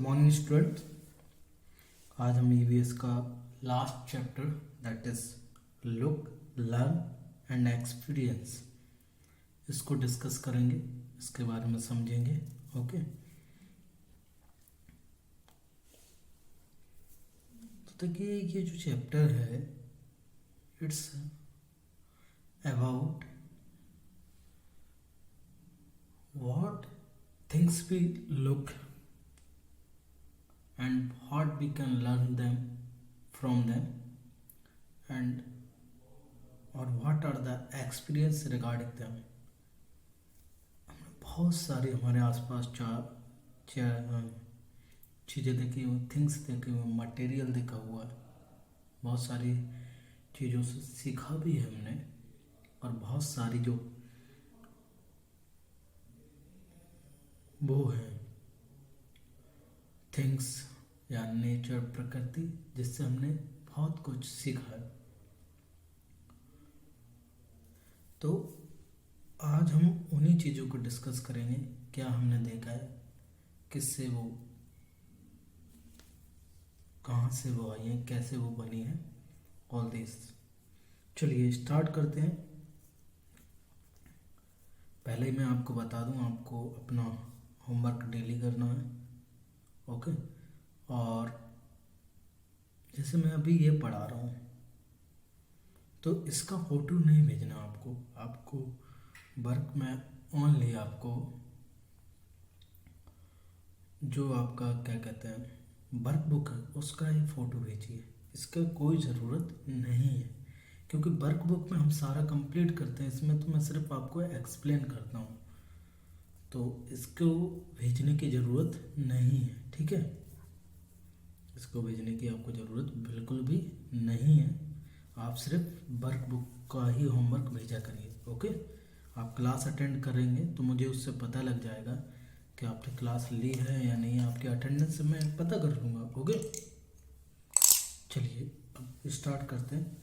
Morning student. आज हम EVS का last chapter that is look, learn and experience इसको डिस्कस करेंगे, इसके बारे में समझेंगे। ओके, तो देखिए ये जो चैप्टर है it's about what things we look and what we can learn them from them and or what are the experience regarding them। हमने बहुत सारे हमारे आसपास चीज़ें देखी हुई, थिंग्स देखी हुई, मटेरियल देखा हुआ है, बहुत सारी चीज़ों से सीखा भी है हमने, और बहुत सारी जो वो है थिंग्स या नेचर, प्रकृति, जिससे हमने बहुत कुछ सीखा है। तो आज हम उन्हीं चीज़ों को डिस्कस करेंगे, क्या हमने देखा है, किससे वो, कहाँ से वो आई है, कैसे वो बनी है, ऑल दिस। चलिए स्टार्ट करते हैं। पहले ही मैं आपको बता दूं, आपको अपना होमवर्क डेली करना है। ओके, और जैसे मैं अभी ये पढ़ा रहा हूँ तो इसका फोटो नहीं भेजना आपको वर्क में ओनली आपको जो आपका क्या कहते हैं वर्क बुक है उसका ही फ़ोटो भेजिए। इसका कोई ज़रूरत नहीं है, क्योंकि वर्क बुक में हम सारा कंप्लीट करते हैं, इसमें तो मैं सिर्फ आपको एक्सप्लेन करता हूँ, तो इसको भेजने की ज़रूरत नहीं है। ठीक है, इसको भेजने की आपको ज़रूरत बिल्कुल भी नहीं है। आप सिर्फ वर्क बुक का ही होमवर्क भेजा करिए। ओके, आप क्लास अटेंड करेंगे तो मुझे उससे पता लग जाएगा कि आपने क्लास ली है या नहीं, आपके अटेंडेंस से मैं पता कर लूँगा। ओके, चलिए अब स्टार्ट करते हैं।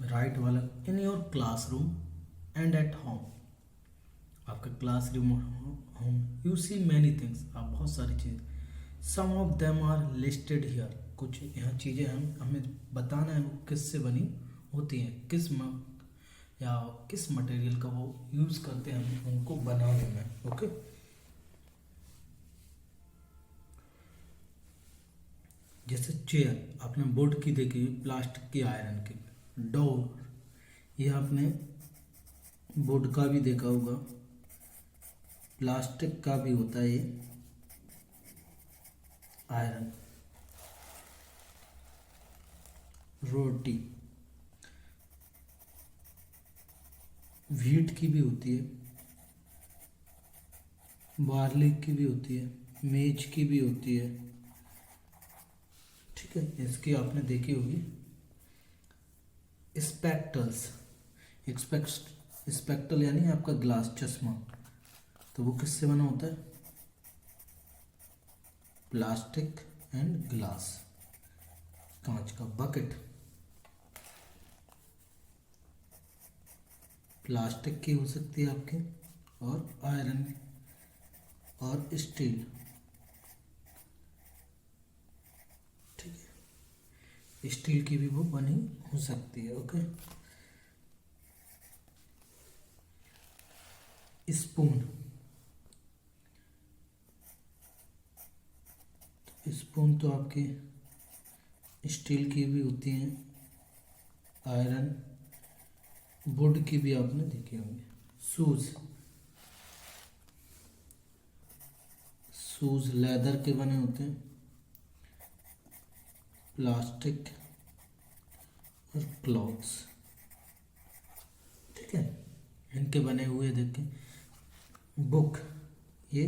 राइट वाला, in your classroom and at home. आपका classroom home, you see many things, आप बहुत सारी चीज़ें, some of them are listed here. कुछ यहाँ चीज़ें हमें बताना है वो किससे बनी होती हैं, या किस मटेरियल का वो यूज़ करते हैं हम उनको बनाने में। ओके, जैसे चेयर आपने वुड की देखी, प्लास्टिक की, आयरन की। डोर, ये आपने वुड का भी देखा होगा, प्लास्टिक का भी होता है ये, आयरन। रोटी व्हीट की भी होती है, बार्ली की भी होती है, मेज की भी होती है। ठीक है, इसकी आपने देखी होगी। स्पेक्टल्स, स्पेक्टल यानी आपका ग्लास, चश्मा, तो वो किससे बना होता है? Plastic and glass. कांच का बकेट प्लास्टिक की हो सकती है आपके, और आयरन और स्टील। ठीक है, स्टील की भी वो बनी हो सकती है। ओके, स्पून, स्पून तो आपकी स्टील की भी होती हैं, आयरन, वुड की भी आपने देखी होंगी। शूज लेदर के बने होते हैं, प्लास्टिक और क्लॉथ्स। ठीक है, इनके बने हुए देखें। बुक, ये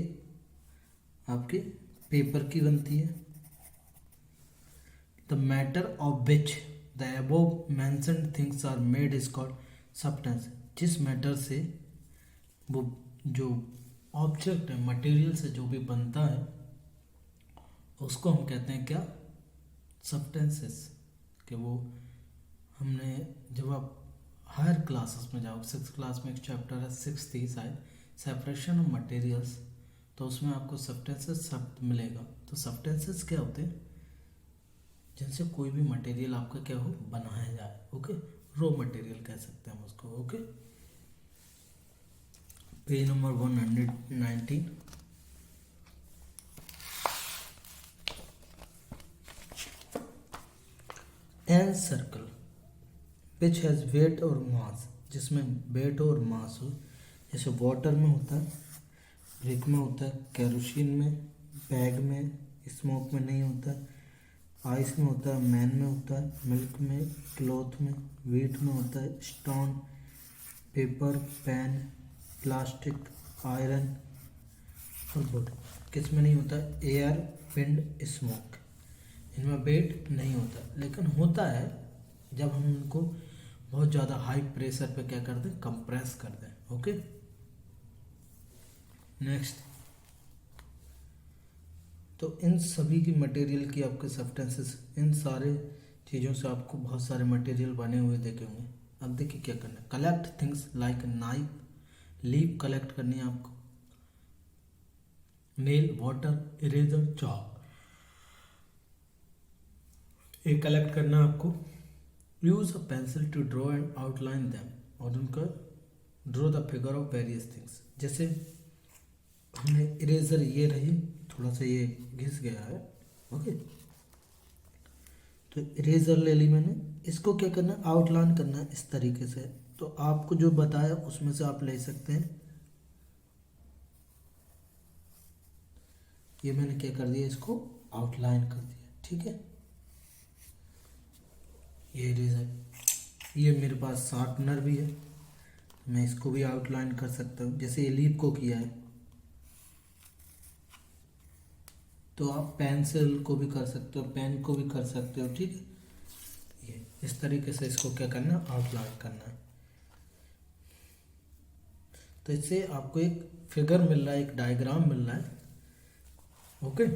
आपके पेपर की बनती है। The matter of which the above mentioned things are made is called substance. जिस मैटर से वो जो ऑब्जेक्ट है, मटेरियल से जो भी बनता है उसको हम कहते हैं क्या? सब्सटेंसेस। कि वो हमने, जब आप हायर क्लासेस में जाओ, 6th क्लास में एक चैप्टर है, 6th ही शायद, सेपरेशन ऑफ मटेरियल्स, तो उसमें आपको सब्सटेंसेस शब्द मिलेगा। तो सब्सटेंसेस क्या होते हैं? जिनसे कोई भी मटेरियल आपका क्या हो, बनाया जाए। ओके, रॉ मटेरियल कह सकते हैं हम उसको। Okay, page number 119। An circle which has weight और मास, जिसमें वेट और मास हो। जैसे वाटर में होता है, ब्रिक में होता है, केरोसिन में, बैग में, स्मोक में नहीं होता है, आइस में होता है, मैन में होता है, मिल्क में, क्लॉथ में, वीट में होता है, stone, paper, pen, plastic, iron और वुड। किस में नहीं होता है? Air, wind, smoke. इनमें वेट नहीं होता, लेकिन होता है जब हम उनको बहुत ज़्यादा हाई प्रेशर पे क्या कर दें, कंप्रेस कर दें। Okay, next. तो इन सभी की मटेरियल की आपके सब्सटेंसेस, इन सारे चीज़ों से आपको बहुत सारे मटेरियल बने हुए देखे होंगे। अब देखिए क्या करना है, collect things like knife, leaf collect करनी है आपको, नेल, वाटर, इरेजर, चॉक, ये कलेक्ट करना है आपको। Use a pencil to draw and outline them, और उनका draw the figure of various things. जैसे हमने इरेजर ये रही, थोड़ा सा ये घिस गया है। ओके, तो इरेजर ले ली मैंने, इसको क्या करना है, आउटलाइन करना है इस तरीके से। तो आपको जो बताया उसमें से आप ले सकते हैं। ये मैंने क्या कर दिया, इसको आउटलाइन कर दिया। ठीक है, ये इरेजर, ये मेरे पास शार्पनर भी है, मैं इसको भी आउटलाइन कर सकता हूँ। जैसे ये लीप को किया है, तो आप पेंसिल को भी कर सकते हो, पेन को भी कर सकते हो। ठीक है, ये इस तरीके से इसको क्या करना है, आउटलाइन करना है। तो इससे आपको एक फिगर मिल रहा है, एक डायग्राम मिल रहा है। ओके,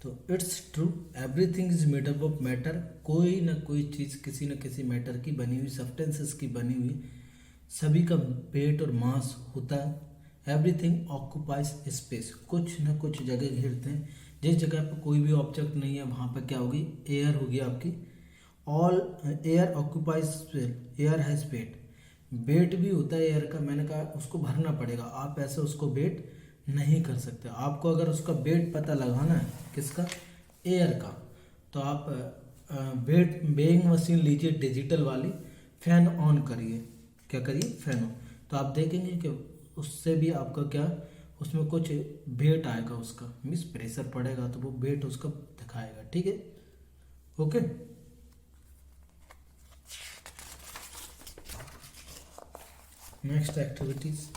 तो it's true everything is made up of matter, कोई ना कोई चीज़ किसी न किसी मैटर की बनी हुई, सब्सटेंसेस की बनी हुई, सभी का वेट और मास होता है। एवरीथिंग ऑक्यूपाइज स्पेस, कुछ न कुछ जगह घेरते हैं। जिस जगह पर कोई भी ऑब्जेक्ट नहीं है वहाँ पर क्या होगी, एयर होगी आपकी। All air occupies, air has weight, weight भी होता है एयर का। मैंने कहा उसको भरना पड़ेगा, आप ऐसे उसको वेट नहीं कर सकते। आपको अगर उसका वेट पता लगाना है, किसका, एयर का, तो आप वेट वेइंग मशीन लीजिए डिजिटल वाली, फैन ऑन करिए। क्या करिए, फैन ऑन, तो आप देखेंगे कि उससे भी आपका क्या, उसमें कुछ वेट आएगा, उसका मीन्स प्रेशर पड़ेगा, तो वो वेट उसका दिखाएगा। ठीक है, okay. Next activities,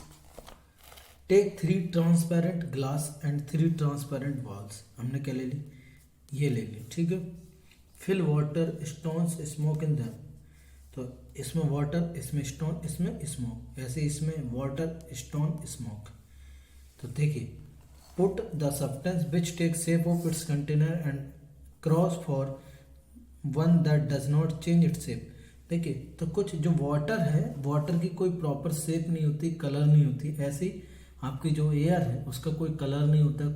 take 3 transparent glass and 3 transparent walls. हमने क्या ले ली, ये ले ली। ठीक है, fill water, stones, smoke in them. तो इसमें वाटर, इसमें स्टोन, इसमें स्मोक, ऐसे इसमें वाटर, स्टोन, स्मोक। तो देखिए, put the substance which take shape of its container and cross for one that does not change its shape. देखिए, तो कुछ जो वाटर है, वाटर की कोई प्रॉपर शेप नहीं होती, कलर नहीं होती। ऐसे ही आपकी जो एयर है उसका कोई कलर नहीं होता,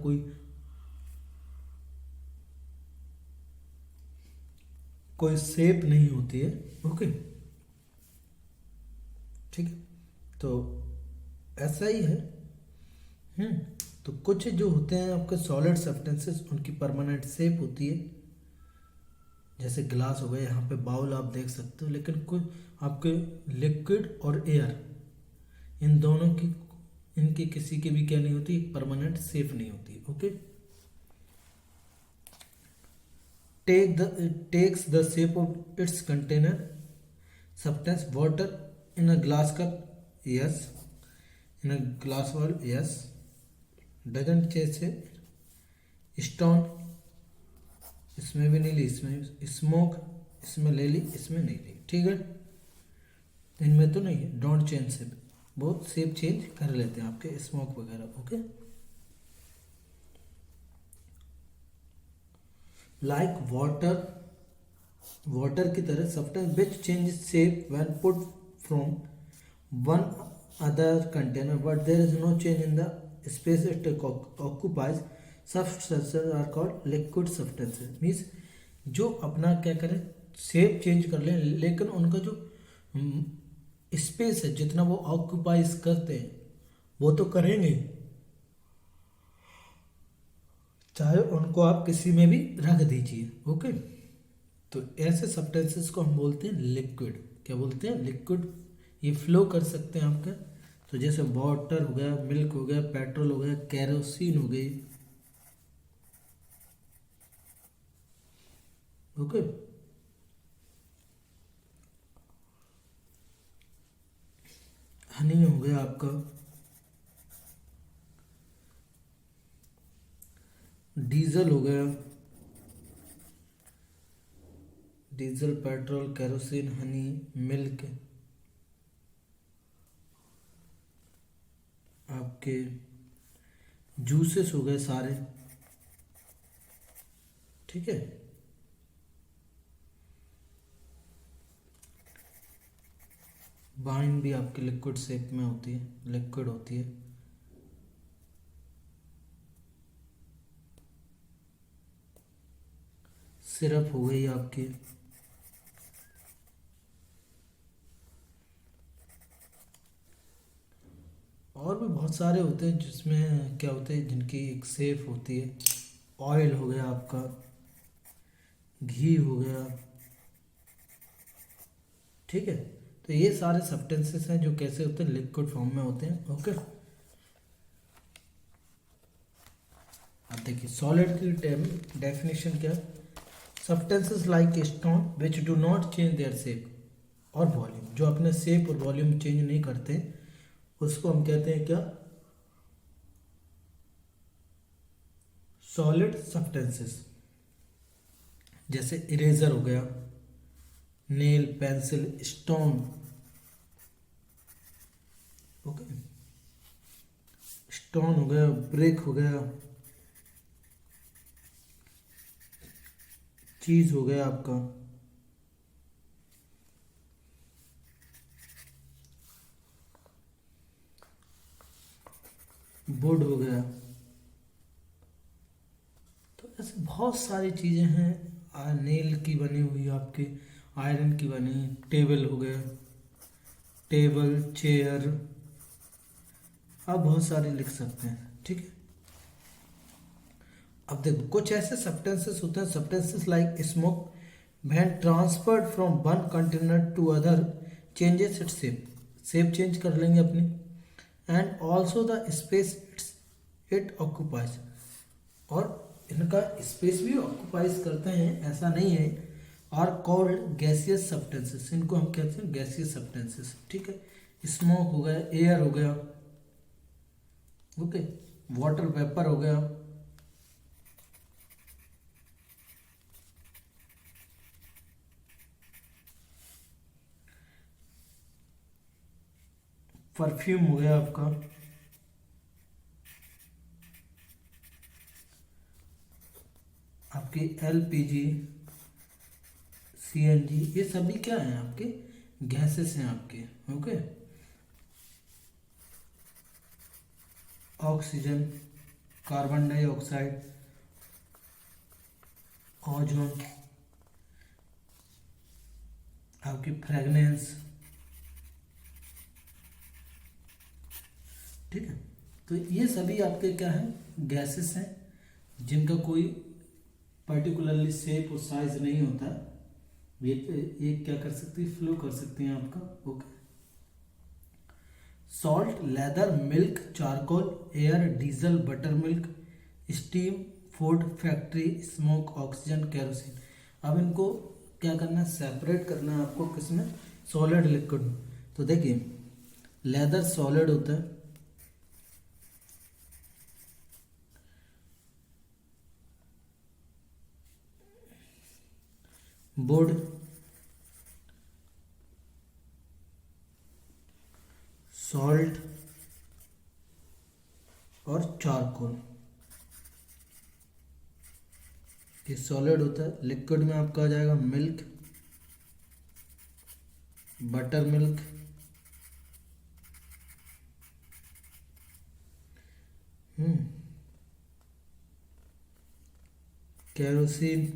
कोई शेप नहीं होती है। ओके, ठीक है, तो ऐसा ही है। तो कुछ जो होते हैं आपके सॉलिड सब्सटेंसेस, उनकी परमानेंट शेप होती है। जैसे ग्लास हो गए, यहाँ पे बाउल आप देख सकते हो। लेकिन कोई आपके लिक्विड और एयर, इन दोनों की, इनकी किसी की भी क्या नहीं होती, परमानेंट शेप नहीं होती। Okay, takes the shape of its container, substance, water in a glass cup, yes, in a glass bowl, yes, doesn't change it, stone, इसमें भी नहीं ली, इसमें स्मोक, इसमें ले ली, इसमें नहीं ली। ठीक है, इनमें तो नहीं है, डोंट चेंज शेप, बहुत शेप चेंज कर लेते हैं आपके स्मोक वगैरह। ओके, लाइक वाटर, वाटर की तरह substance which change shape when put from one other container but there is no change in the space it occupies, substances are called liquid substances. मीन्स जो अपना क्या करें, शेप चेंज कर लें, लेकिन उनका जो स्पेस है जितना वो ऑक्यूपाइज करते हैं वो तो करेंगे, चाहे उनको आप किसी में भी रख दीजिए. ओके, तो ऐसे सब्सटेंसेस को हम बोलते हैं लिक्विड. क्या बोलते हैं? लिक्विड. ये फ्लो कर सकते हैं आपका. तो जैसे वाटर हो गया, मिल्क हो गया, पेट्रोल हो गया, केरोसिन हो गई. ओके, हनी हो गया आपका, डीजल हो गया, diesel, petrol, kerosene, Honey, milk, आपके जूसेस हो गए सारे. ठीक है, वाइन भी आपके लिक्विड शेप में होती है, लिक्विड होती है. सिरप हो गई आपकी. और भी बहुत सारे होते हैं जिसमें क्या होते हैं, जिनकी एक शेप होती है. ऑयल हो गया आपका, घी हो गया. ठीक है, तो ये सारे सब्सटेंसेस हैं जो कैसे होते हैं, लिक्विड फॉर्म में होते हैं. ओके, अब देखिए सॉलिड की डेफिनेशन क्या है. Substances like stone which do not change their shape और वॉल्यूम, जो अपने शेप और वॉल्यूम चेंज नहीं करते उसको हम कहते हैं क्या, सॉलिड सब्सटेंसेस. जैसे इरेजर हो गया, nail, pencil, stone. Okay, stone हो गया, ब्रिक हो गया, चीज हो गया आपका, वुड हो गया. तो ऐसे बहुत सारी चीजें हैं. नेल की बनी हुई आपकी, आयरन की बनी. टेबल हो गया, टेबल, चेयर, आप बहुत सारे लिख सकते हैं. ठीक है, अब देखो कुछ ऐसे सब्सटेंसेस होते हैं, substances like smoke when transferred from one container to other changes its shape, shape change कर लेंगे अपनी. And also the space it occupies, और इनका स्पेस भी ऑक्यूपाइज करते हैं, ऐसा नहीं है. आर कॉल्ड गैसियस सब्सटेंसेस, इनको हम कहते हैं गैसियस सब्सटेंसेस. ठीक है, स्मोक हो गया, एयर हो गया. ओके, वाटर वेपर हो गया, परफ्यूम हो गया आपका, आपकी एलपीजी, सीएनजी, ये सभी क्या हैं आपके, गैसेस हैं आपके. Okay, oxygen, carbon dioxide, ozone, आपकी फ्रेगनेंस. ठीक है, तो ये सभी आपके क्या हैं, गैसेस हैं, जिनका कोई पर्टिकुलरली शेप और साइज नहीं होता. ये क्या कर सकती है, फ्लो कर सकती हैं आपका. Okay, salt, leather, milk, charcoal, air, diesel, butter milk, steam, food, factory, smoke, oxygen, kerosene. अब इनको क्या करना है, सेपरेट करना है आपको, किसमें, सॉलिड लिक्विड में. तो देखिए लेदर सॉलिड होता है, वुड सॉल्ट और चारकोल, ये सॉलिड होता है. लिक्विड में आपका आ जाएगा milk, butter milk, kerosene,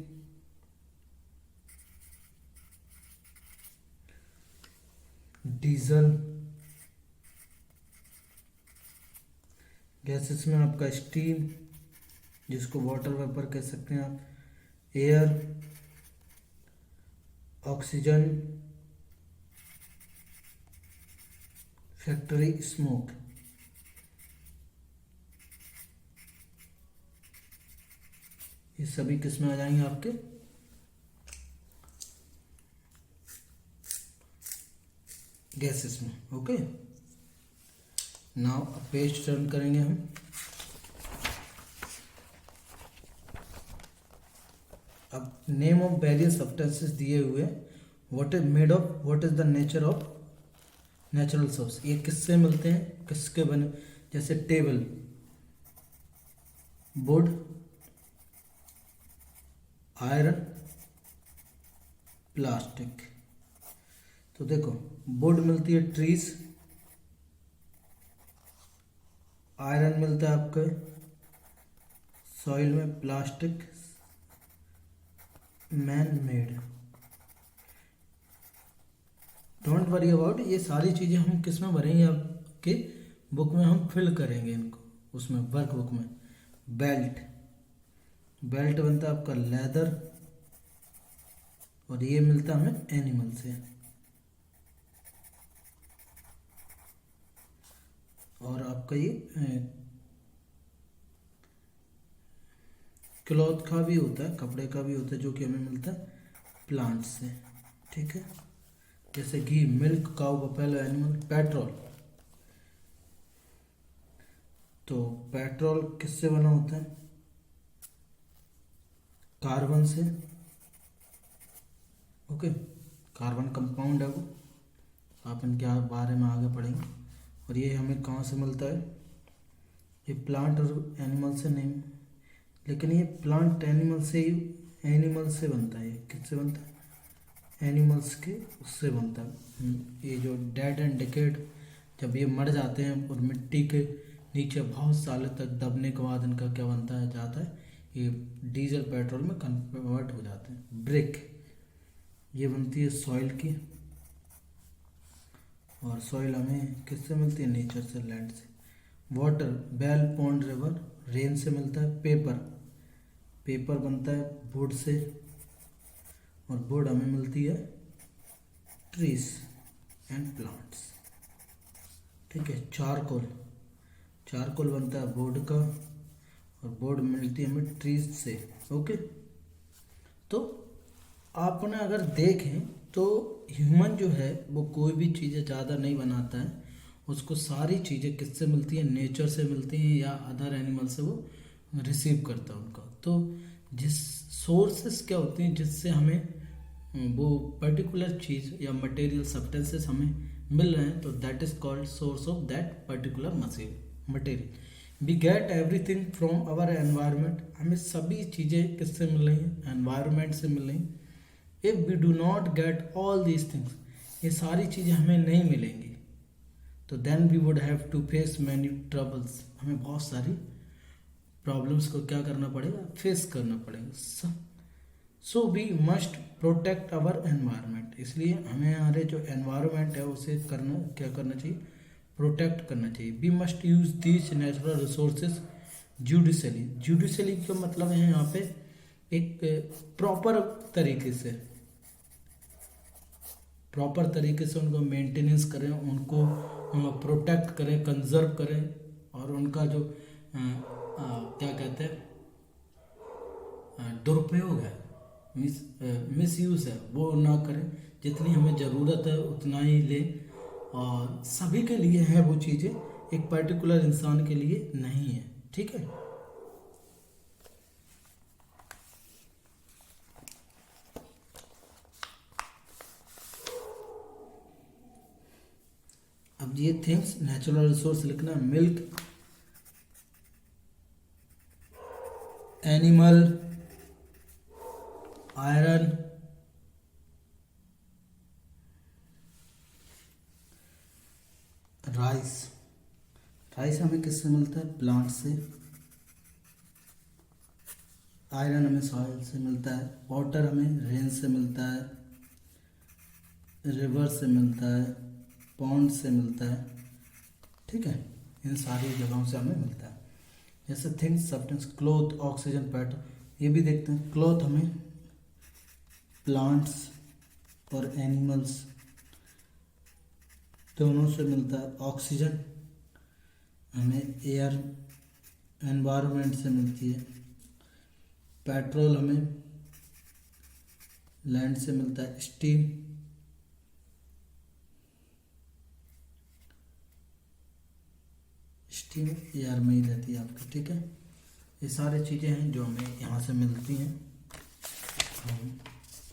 diesel, gases में आपका स्टीम, जिसको वाटर वेपर कह सकते हैं आप, एयर, ऑक्सीजन, फैक्ट्री स्मोक। ये सभी किसमें आ जाएंगे आपके गैसेस में। ओके, नाउ पेज टर्न करेंगे हम। अब नेम ऑफ वेरियस सब्सटेंसेस दिए हुए, what is made of, what is the nature of natural source, ये किससे मिलते हैं, किसके बने, जैसे टेबल, वुड, आयरन, प्लास्टिक। तो देखो, वुड मिलती है ट्रीज, आयरन मिलता है आपका सॉइल में, plastic man made. Don't worry about, ये सारी चीज़ें हम किस में भरेंगे, आपके बुक में हम फिल करेंगे इनको, उसमें वर्क बुक में। बेल्ट, बेल्ट बनता है आपका लेदर, और ये मिलता है हमें एनिमल से। और आपका ये क्लॉथ का भी होता है, कपड़े का भी होता है, जो कि हमें मिलता है प्लांट से। ठीक है, जैसे ghee, milk, cow, buffalo animal. Petrol, तो पेट्रोल किससे बना होता है, कार्बन से। ओके, कार्बन कंपाउंड है वो, आप इनके बारे में आगे पढ़ेंगे। और ये हमें कहाँ से मिलता है, ये प्लांट और एनिमल से नहीं, लेकिन ये प्लांट एनिमल से ही, एनिमल से बनता है। ये किससे बनता है, एनिमल्स के उससे बनता है। ये जो डेड एंड डिकेड, जब ये मर जाते हैं और मिट्टी के नीचे बहुत सालों तक दबने के बाद इनका क्या बनता है, जाता है, ये डीजल पेट्रोल में कन्वर्ट हो जाते हैं। ब्रिक, ये बनती है सॉइल की, और सॉइल हमें किससे मिलती है, नेचर से, लैंड से। Water, well, pond, river, rain से मिलता है। पेपर, पेपर बनता है वुड से, और वुड हमें मिलती है ट्रीज एंड प्लांट्स। ठीक है, चारकोल, चारकोल बनता है वुड का, और वुड मिलती है हमें ट्रीज से। ओके, तो आपने अगर देखें तो ह्यूमन जो है वो कोई भी चीज़ें ज़्यादा नहीं बनाता है, उसको सारी चीज़ें किससे मिलती हैं, नेचर से मिलती हैं, या अदर एनिमल से वो रिसीव करता है उनका। तो जिस सोर्सेस क्या होती हैं जिससे हमें वो पर्टिकुलर चीज़ या मटेरियल सब्सटेंसेस हमें मिल रहे हैं, तो that is called source of that particular material. We get everything from our environment, हमें सभी चीज़ें किससे मिल रही हैं, एनवायरनमेंट से मिल रही हैं। If we do not get all these things, ये सारी चीज़ें हमें नहीं मिलेंगी, तो then we would have to face many troubles, हमें बहुत सारी प्रॉब्लम्स को क्या करना पड़ेगा, फेस करना पड़ेगा। So we must protect our environment, इसलिए हमें हमारे जो एनवायरनमेंट है उसे करना, क्या करना चाहिए, प्रोटेक्ट करना चाहिए। We must use these natural resources judiciously, judiciously का मतलब है यहाँ पे एक प्रॉपर तरीके से, प्रॉपर तरीके से उनको मेंटेनेंस करें, उनको प्रोटेक्ट करें, कंजर्व करें, और उनका जो क्या कहते हैं दुरुपयोग है, मिस यूज़ है, वो ना करें। जितनी हमें ज़रूरत है उतना ही लें, और सभी के लिए है वो चीज़ें, एक पर्टिकुलर इंसान के लिए नहीं है। ठीक है, अब ये थिंग्स नेचुरल रिसोर्स लिखना है। Milk, animal, iron, rice, rice हमें किससे मिलता है, प्लांट से। आयरन हमें सॉइल से मिलता है, वाटर हमें रेन से मिलता है, रिवर से मिलता है, पॉन्ड से मिलता है, ठीक है। इन सारी जगहों से हमें मिलता है। जैसे things, substance, cloth, oxygen, pattern, ये भी देखते हैं। क्लोथ हमें प्लांट्स और एनिमल्स दोनों से मिलता है। ऑक्सीजन हमें एयर एनवायरनमेंट से मिलती है। पेट्रोल हमें लैंड से मिलता है। स्टीम एयर में ही रहती है आपकी, ठीक है। ये सारी चीज़ें हैं जो हमें यहाँ से मिलती हैं, हम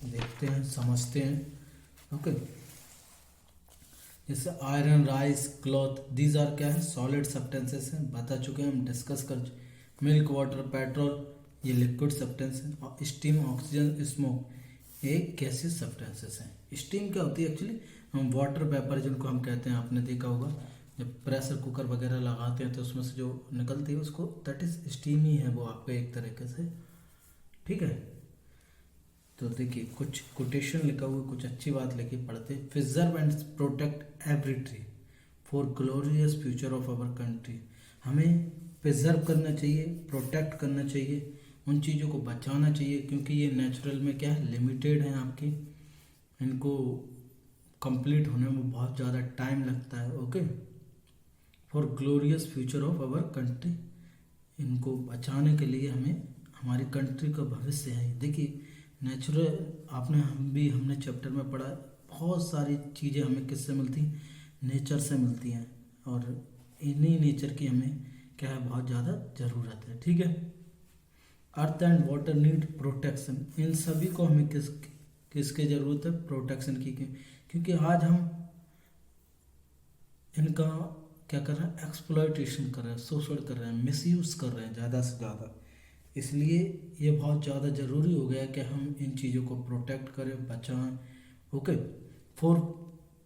देखते हैं, समझते हैं। ओके, जैसे iron, rice, cloth, these are क्या है, सॉलिड सब्सटेंसेस हैं, बता चुके हैं, हम डिस्कस कर। मिल्क, वाटर, पेट्रोल, ये लिक्विड सब्सटेंस है। और स्टीम, ऑक्सीजन, स्मोक, ये गैसियस सब्सटेंसेस हैं। स्टीम क्या होती है एक्चुअली, हम वाटर वेपर जिनको हम कहते हैं, आपने देखा होगा जब प्रेशर कुकर वगैरह लगाते हैं तो उसमें से जो निकलती है उसको, दैट इज स्टीम ही है वो आपका एक तरीके से, ठीक है। तो देखिए कुछ कोटेशन लिखा हुआ, कुछ अच्छी बात लिखी, पढ़ते। Preserve and protect every tree for glorious future of our country. हमें प्रिजर्व करना चाहिए, प्रोटेक्ट करना चाहिए, उन चीज़ों को बचाना चाहिए, क्योंकि ये नेचुरल में क्या है, लिमिटेड है आपकी, इनको कंप्लीट होने में बहुत ज़्यादा टाइम लगता है। Okay, for glorious future of our country, इनको बचाने के लिए हमें हमारी कंट्री का भविष्य है। देखिए नेचुरल, हमने चैप्टर में पढ़ा, बहुत सारी चीज़ें हमें किससे मिलती हैं, नेचर से मिलती हैं, और इन्हीं नेचर की हमें क्या है, बहुत ज़्यादा ज़रूरत है, ठीक है। Earth and water need protection, इन सभी को हमें किसकी ज़रूरत है, प्रोटेक्शन की, क्योंकि आज हम इनका क्या कर रहे हैं, एक्सप्लॉयटेशन कर रहे हैं, शोषण कर रहे हैं, मिसयूज़ कर रहे हैं ज़्यादा से ज़्यादा। इसलिए ये बहुत ज़्यादा ज़रूरी हो गया कि हम इन चीज़ों को प्रोटेक्ट करें, बचाएं। ओके, फॉर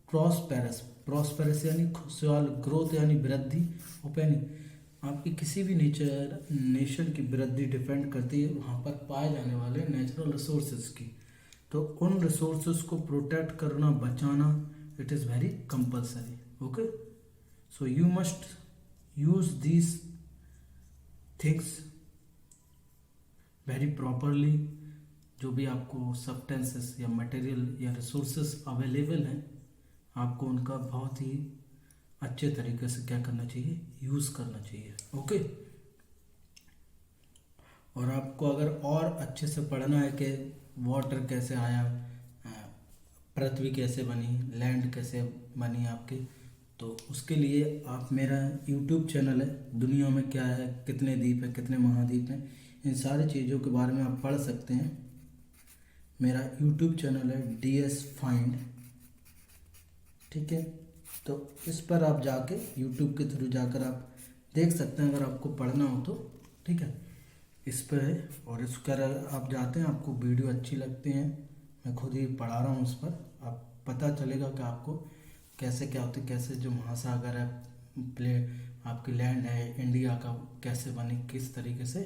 प्रॉस्पेरस यानी खुशहाल, ग्रोथ यानी वृद्धि, ओपनिंग, आपकी किसी भी नेशन की वृद्धि डिपेंड करती है वहाँ पर पाए जाने वाले नेचुरल रिसोर्सेज की। तो उन रिसोर्सेज को प्रोटेक्ट करना, बचाना, it is very compulsory. Okay, so you must use these things very properly. जो भी आपको सब्सटेंसेस या मटेरियल या रिसोर्सेस अवेलेबल हैं, आपको उनका बहुत ही अच्छे तरीके से क्या करना चाहिए, यूज़ करना चाहिए। ओके, और आपको अगर और अच्छे से पढ़ना है कि वाटर कैसे आया, पृथ्वी कैसे बनी, लैंड कैसे बनी आपकी, तो उसके लिए आप, मेरा यूट्यूब चैनल है, दुनिया में क्या है, कितने द्वीप है, कितने महाद्वीप हैं, इन सारी चीज़ों के बारे में आप पढ़ सकते हैं। मेरा यूट्यूब चैनल है DS फाइंड, ठीक है। तो इस पर आप जाके यूट्यूब के थ्रू जाकर आप देख सकते हैं, अगर आपको पढ़ना हो तो, ठीक है। इस पर है, और इस पर आप जाते हैं, आपको वीडियो अच्छी लगती हैं, मैं खुद ही पढ़ा रहा हूँ उस पर, आप पता चलेगा कि आपको कैसे क्या होती, कैसे जो महासागर है, प्ले आपकी लैंड है इंडिया का, कैसे बनी, किस तरीके से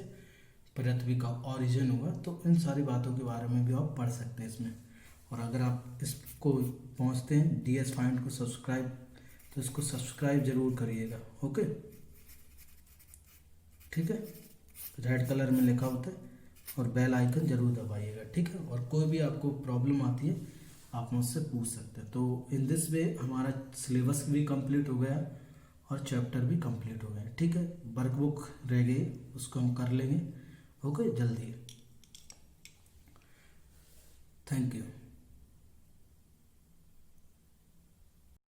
पृथ्वी का ओरिजिन हुआ, तो इन सारी बातों के बारे में भी आप पढ़ सकते हैं इसमें। और अगर आप इसको पहुंचते हैं DS फाइंड को सब्सक्राइब, तो इसको सब्सक्राइब जरूर करिएगा। ओके, ठीक है, रेड कलर में लिखा होता है, और बेल आइकन जरूर दबाइएगा, ठीक है। और कोई भी आपको प्रॉब्लम आती है आप मुझसे पूछ सकते हैं। तो इन दिस वे हमारा सिलेबस भी कंप्लीट हो गया और चैप्टर भी कंप्लीट हो गया, ठीक है। वर्कबुक रह गई, उसको हम कर लेंगे, ओके, जल्दी। Thank you.